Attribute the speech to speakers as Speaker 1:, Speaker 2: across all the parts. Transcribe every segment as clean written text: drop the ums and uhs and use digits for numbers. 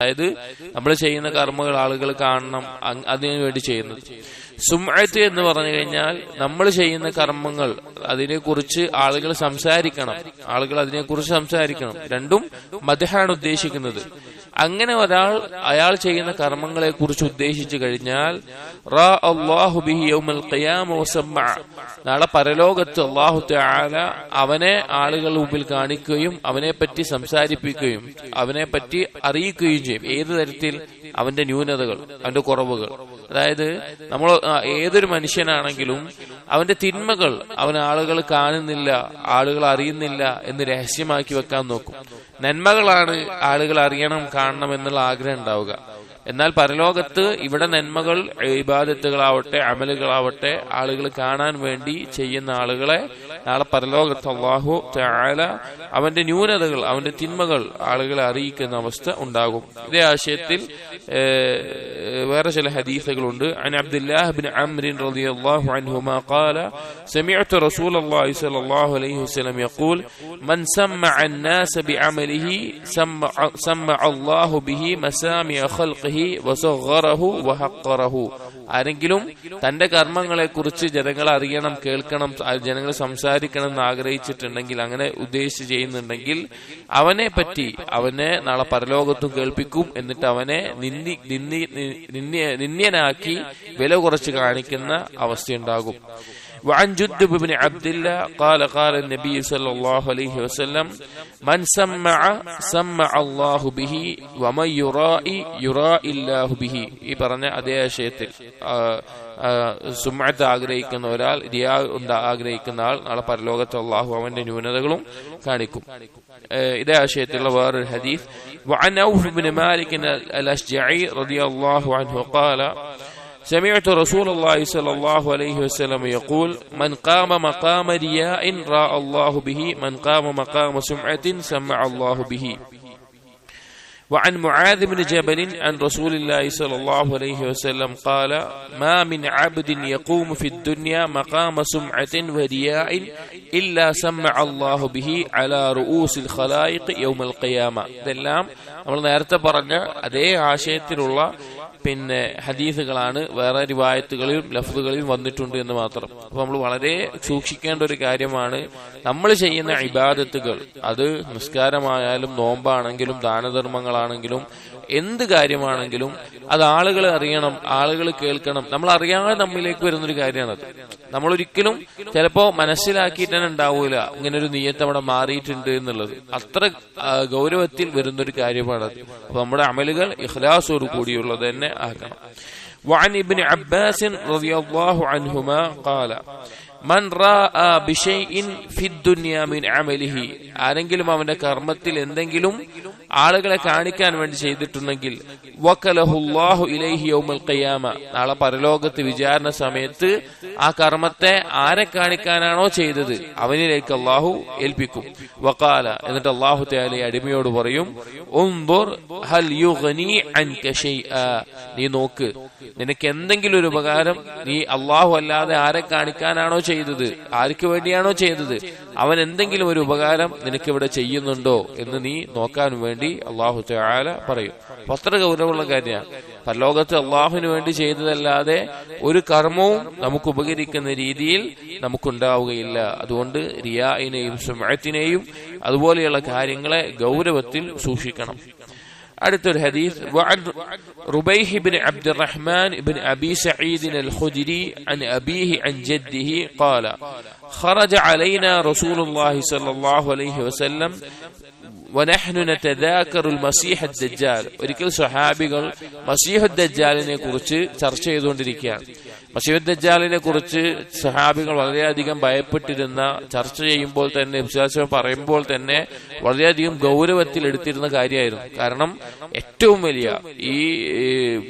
Speaker 1: അതായത് നമ്മൾ ചെയ്യുന്ന കർമ്മങ്ങൾ ആളുകൾ കാണണം, അതിനു വേണ്ടി ചെയ്യുന്നത്. സുംഅത്ത് എന്ന് പറഞ്ഞു കഴിഞ്ഞാൽ നമ്മൾ ചെയ്യുന്ന കർമ്മങ്ങൾ അതിനെക്കുറിച്ച് ആളുകൾ സംസാരിക്കണം, ആളുകൾ അതിനെക്കുറിച്ച് സംസാരിക്കണം. രണ്ടും മദ്ഹാണ് ഉദ്ദേശിക്കുന്നത്. അങ്ങനെ അയാൾ ചെയ്യുന്ന കർമ്മങ്ങളെ കുറിച്ച് ഉദ്ദേശിച്ചു കഴിഞ്ഞാൽ റാ അല്ലാഹു ബിഹി യൗമൽ ഖിയാമ വസമ്മഅ, നാളെ പരലോകത്ത് അല്ലാഹു തആല അവനെ ആളുകളുടെ മുമ്പിൽ കാണിക്കുകയും അവനെ പറ്റി സംസാരിപ്പിക്കുകയും അവനെ പറ്റി അറിയിക്കുകയും ചെയ്യും. ഏത് തരത്തിൽ? അവന്റെ ന്യൂനതകൾ, അവന്റെ കുറവുകൾ. അതായത് നമ്മൾ ഏതൊരു മനുഷ്യനാണെങ്കിലും അവന്റെ തിന്മകൾ ആളുകൾ കാണുന്നില്ല, ആളുകൾ അറിയുന്നില്ല എന്ന് രഹസ്യമാക്കി വെക്കാൻ നോക്കും. നന്മകളാണ് ആളുകൾ അറിയണം, കാണണം എന്നുള്ള ആഗ്രഹം ഉണ്ടാവുക. എന്നാൽ പരലോകത്ത് ഇവിടെ നന്മകൾ, ഇബാദത്തുകളാവട്ടെ അമലുകളാവട്ടെ ആളുകൾ കാണാൻ വേണ്ടി ചെയ്യുന്ന ആളുകളെ നാളെ പരലോകത്ത് അല്ലാഹു തആല അവന്റെ ന്യൂനതകൾ, അവന്റെ തിന്മകൾ ആളുകളെ അറിയിക്കുന്ന അവസ്ഥ ഉണ്ടാകും. ഇതേ ആശയത്തിൽ വേറെ ചില ഹദീസുകളുണ്ട്. അൻ അബ്ദുല്ലാഹ് ഇബ്നു അംർ റളിയല്ലാഹു അൻഹുമാ ഖാല സമിഅതു റസൂലല്ലാഹി സ്വല്ലല്ലാഹു അലൈഹി വസല്ലം യഖൂൽ മൻ സമ്മഅ അൻ-നാസ ബിഅമലിഹി സമ്മഅ അല്ലാഹു ബിഹി മസാമിഅ ഖൽഖിഹി വസഗ്ഗറഹു വഹഖറഹു. ആരെങ്കിലും തന്റെ കർമ്മങ്ങളെ കുറിച്ച് ജനങ്ങൾ അറിയണം, കേൾക്കണം, ജനങ്ങൾ സംസാരിക്കണം എന്ന് ആഗ്രഹിച്ചിട്ടുണ്ടെങ്കിൽ, അങ്ങനെ ഉദ്ദേശിച്ച് ചെയ്യുന്നുണ്ടെങ്കിൽ അവനെ നാളെ പരലോകത്തും കേൾപ്പിക്കും. എന്നിട്ട് അവനെ നിന്ദ്യനാക്കി വില കുറച്ച് കാണിക്കുന്ന അവസ്ഥയുണ്ടാകും. وعن جندب بن عبد الله قال قال النبي صلى الله عليه وسلم من سمع الله به ومن يرائي الله به. ഈ പറഞ്ഞ അതേ ആശയത്തിൽ സുമഅത്ത് ആഗ്രഹിക്കുന്ന ഒരാൾ, റിയാ ആഗ്രഹിക്കുന്ന ആൾ നാളെ പരലോകത്ത് അല്ലാഹു അവന്റെ ന്യൂനതകളും കാണിക്കും. ഇതേ ആശയത്തിലുള്ള വേറൊരു ഹദീസ്. وعن عوف بن مالك الأشجعي رضي الله عنه قال سمعت رسول الله صلى الله عليه وسلم يقول من قام مقام رياء راى الله به من قام مقام سمعة سمع الله به. وعن معاذ بن جبل عن رسول الله صلى الله عليه وسلم قال ما من عبد يقوم في الدنيا مقام سمعة ورياء إلا سمع الله به على رؤوس الخلائق يوم القيامة. ഇതെല്ലാം നമ്മൾ നേരത്തെ പറഞ്ഞ അതേ ആശയത്തിലുള്ള ഹദീസുകളാണ് വേറെ റിവായത്തുകളിലും ലഫ്ദുകളിലും വന്നിട്ടുണ്ട് എന്ന് മാത്രം. അപ്പൊ നമ്മൾ വളരെ സൂക്ഷിക്കേണ്ട ഒരു കാര്യമാണ് നമ്മൾ ചെയ്യുന്ന ഇബാദത്തുകൾ. അത് നിസ്കാരമായാലും നോമ്പാണെങ്കിലും ദാനധർമ്മങ്ങളാണെങ്കിലും എന്ത് കാര്യമാണെങ്കിലും അത് ആളുകൾ അറിയണം, ആളുകൾ കേൾക്കണം. നമ്മൾ അറിയാതെ നമ്മിലേക്ക് വരുന്നൊരു കാര്യമാണത്. നമ്മളൊരിക്കലും ചിലപ്പോ മനസ്സിലാക്കിയിട്ട് തന്നെ ഉണ്ടാവൂല ഇങ്ങനൊരു നിയ്യത്ത് അവിടെ മാറിയിട്ടുണ്ട് എന്നുള്ളത്. അത്ര ഗൗരവത്തിൽ വരുന്നൊരു കാര്യമാണത്. അപ്പൊ നമ്മുടെ അമലുകൾ ഇഖ്ലാസോട് കൂടിയുള്ളത് തന്നെ ആക്കണം. وعن ابن عباس رضي الله عنهما قال من راى بشيء في الدنيا من عمله, ആരെങ്കിലും അവന്റെ കർമ്മത്തിൽ എന്തെങ്കിലും ആളുകളെ കാണിക്കാൻ വേണ്ടി ചെയ്തിട്ടുണ്ടെങ്കിൽ വകലഹു അല്ലാഹു ഇലൈഹി യൗമൽ ഖിയാമ, നാളെ പരലോകത്ത് വിചാരണ സമയത്ത് ആ കർമ്മത്തെ ആരെ കാണിക്കാനാണോ ചെയ്തത് അവനിലേക്ക് അല്ലാഹു ഏൽപ്പിക്കും. വഖാല, എന്നിട്ട് അല്ലാഹു തആല അടിമയോട് പറയും ഉൻദുർ ഹൽ യുഗ്നി അൻക ഷൈആ, നീ നോക്ക് നിനക്ക് എന്തെങ്കിലും ഒരു ഉപകാരം നീ അല്ലാഹു അല്ലാതെ ആരെ കാണിക്കാനാണോ ചെയ്തത്, ആർക്ക് വേണ്ടിയാണോ ചെയ്തത്, അവൻ എന്തെങ്കിലും ഒരു ഉപകാരം നിനക്ക് ഇവിടെ ചെയ്യുന്നുണ്ടോ എന്ന് നീ നോക്കാൻ വേണ്ടി അല്ലാഹു തആല പറയും. അത്ര ഗൗരവമുള്ള കാര്യമാണ്. പരലോകത്ത് അള്ളാഹുവിന് വേണ്ടി ചെയ്തതല്ലാതെ ഒരു കർമ്മവും നമുക്ക് ഉപകരിക്കുന്ന രീതിയിൽ നമുക്കുണ്ടാവുകയില്ല. അതുകൊണ്ട് റിയാഇനെയും സുമഅത്തിനെയും അതുപോലെയുള്ള കാര്യങ്ങളെ ഗൗരവത്തിൽ സൂക്ഷിക്കണം. അടുത്തൊരു ഹദീസ്. وعن ربيح بن عبد الرحمن بن أبي سعيد الخدري عن أبيه عن جده قال خرج علينا رسول الله صلى الله عليه وسلم ونحن نتذاكر المسيح الدجال. ഒരിക്കൽ സ്വഹാബികൾ മസീഹ് ദജ്ജാലിനെ കുറിച്ച് ചർച്ച ചെയ്തുകൊണ്ടിരിക്കുകയാണ്. മസീഹ് ദജ്ജാലിനെ കുറിച്ച് സ്വഹാബികൾ വളരെയധികം ഭയപ്പെട്ടിരുന്ന, ചർച്ച ചെയ്യുമ്പോൾ തന്നെ വിശ്വാസം പറയുമ്പോൾ തന്നെ വളരെയധികം ഗൗരവത്തിൽ എടുത്തിരുന്ന കാര്യമായിരുന്നു. കാരണം ഏറ്റവും വലിയ ഈ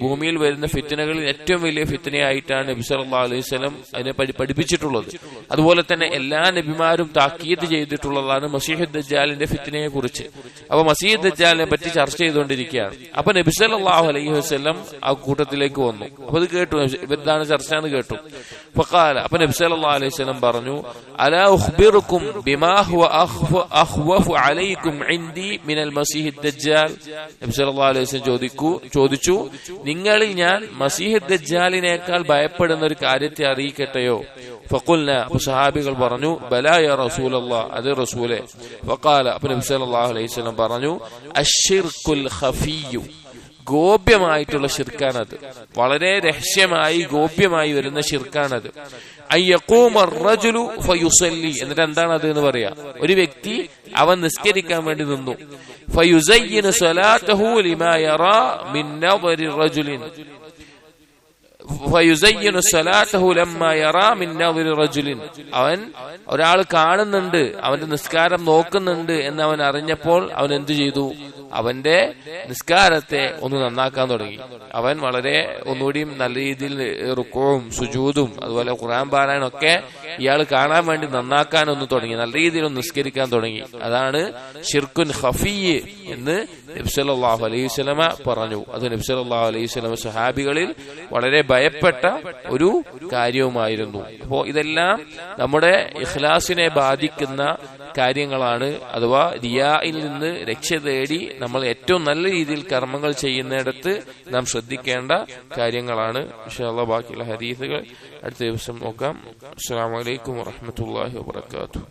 Speaker 1: ഭൂമിയിൽ വരുന്ന ഫിത്നകളിൽ ഏറ്റവും വലിയ ഫിത്നയായിട്ടാണ് നബി സല്ലല്ലാഹു അലൈഹി വസല്ലം അതിനെ പഠിപ്പിച്ചിട്ടുള്ളത്. അതുപോലെ തന്നെ എല്ലാ നബിമാരും താക്കീത് ചെയ്തിട്ടുള്ളതാണ് മസീഹ് ദജ്ജാലിന്റെ ഫിത്നയെ കുറിച്ച്. അപ്പൊ മസീഹ് ദജ്ജാലിനെ പറ്റി ചർച്ച ചെയ്തുകൊണ്ടിരിക്കുകയാണ്. അപ്പൊ നബി സല്ലല്ലാഹു അലൈഹി വസല്ലം ആ കൂട്ടത്തിലേക്ക് വന്നു. അപ്പൊ ഇത് കേട്ടു, ഇവരിതാണ് ചർച്ച രസാന്ന് കേട്ടു. ഫഖാല, അപ്പൊ നബി സല്ലല്ലാഹു അലൈഹി വസല്ലം പറഞ്ഞു, അലാ ഉഖ്ബിറുക്കും ബിമാ ഹുവ അഖ്വഫു അലൈക്കും ഇൻദി മിനൽ മസീഹി ദജ്ജാൽ. നബി സല്ലല്ലാഹു അലൈഹി വസല്ലം ചോദിച്ചു, നിങ്ങളിൽ ഞാൻ മസീഹ് ദജ്ജാലിനേക്കാൾ ഭയപ്പെടുന്ന ഒരു കാര്യത്തെ അറിയിക്കട്ടെയോ? ഫഖുൽന, അപ്പൊ സഹാബികൾ പറഞ്ഞു, ബലാ യാ റസൂലല്ലാഹ്, അത് റസൂലേ. ഫഖാല, അപ്പൊ നബി സല്ലല്ലാഹു അലൈഹി വസല്ലം പറഞ്ഞു, അശ്ശിർകുൽ ഖഫിയ്യു, ഗോപ്യമായിട്ടുള്ള ശിർക്കാണത്, വളരെ രഹസ്യമായി ഗോപ്യമായി വരുന്ന ശിർക്കാണത്. അയ്യഖൂമ അർറജുലു ഫയുസല്ലി, എന്നിട്ട് എന്താണ് അത് എന്ന് പറയാ, ഒരു വ്യക്തി അവൻ നിസ്കരിക്കാൻ വേണ്ടി നിന്നു, ഫയുസയ്യിനു സ്വലാത്തഹു ലിമാ യറാ മിൻ നദരി റജുലിൻ, അവൻ ഒരാൾ കാണുന്നുണ്ട്, അവന്റെ നിസ്കാരം നോക്കുന്നുണ്ട് എന്ന് അവൻ അറിഞ്ഞപ്പോൾ അവൻ എന്തു ചെയ്തു? അവന്റെ നിസ്കാരത്തെ ഒന്ന് നന്നാക്കാൻ തുടങ്ങി. അവൻ വളരെ ഒന്നുകൂടിയും നല്ല രീതിയിൽ റുക്കൂഉം സുജൂദും അതുപോലെ ഖുർആൻ പാരായണം ഒക്കെ ഇയാൾ കാണാൻ വേണ്ടി നന്നാക്കാൻ ഒന്ന് തുടങ്ങി, നല്ല രീതിയിൽ ഒന്ന് നിസ്കരിക്കാൻ തുടങ്ങി. അതാണ് ശിർക്കുൻ ഖഫിയ്യ് എന്ന് നബി സല്ലല്ലാഹു അലൈഹി വസല്ലമ പറഞ്ഞു. അത് നബി സല്ലല്ലാഹു അലൈഹി വസല്ലമ സഹാബികളിൽ വളരെ ഭയപ്പെട്ട ഒരു കാര്യവുമായിരുന്നു. അപ്പോ ഇതെല്ലാം നമ്മുടെ ഇഖ്ലാസിനെ ബാധിക്കുന്ന കാര്യങ്ങളാണ്. അഥവാ റിയായിൽ നിന്ന് രക്ഷ തേടി നമ്മൾ ഏറ്റവും നല്ല രീതിയിൽ കർമ്മങ്ങൾ ചെയ്യുന്നിടത്ത് നാം ശ്രദ്ധിക്കേണ്ട കാര്യങ്ങളാണ്. ഇൻഷാ അല്ലാഹ് ബാക്കിയുള്ള ഹദീസുകൾ അടുത്ത ദിവസം നോക്കാം. അസ്സലാമു അലൈക്കും വറഹ്മത്തുള്ളാഹി വബറകാതുഹു.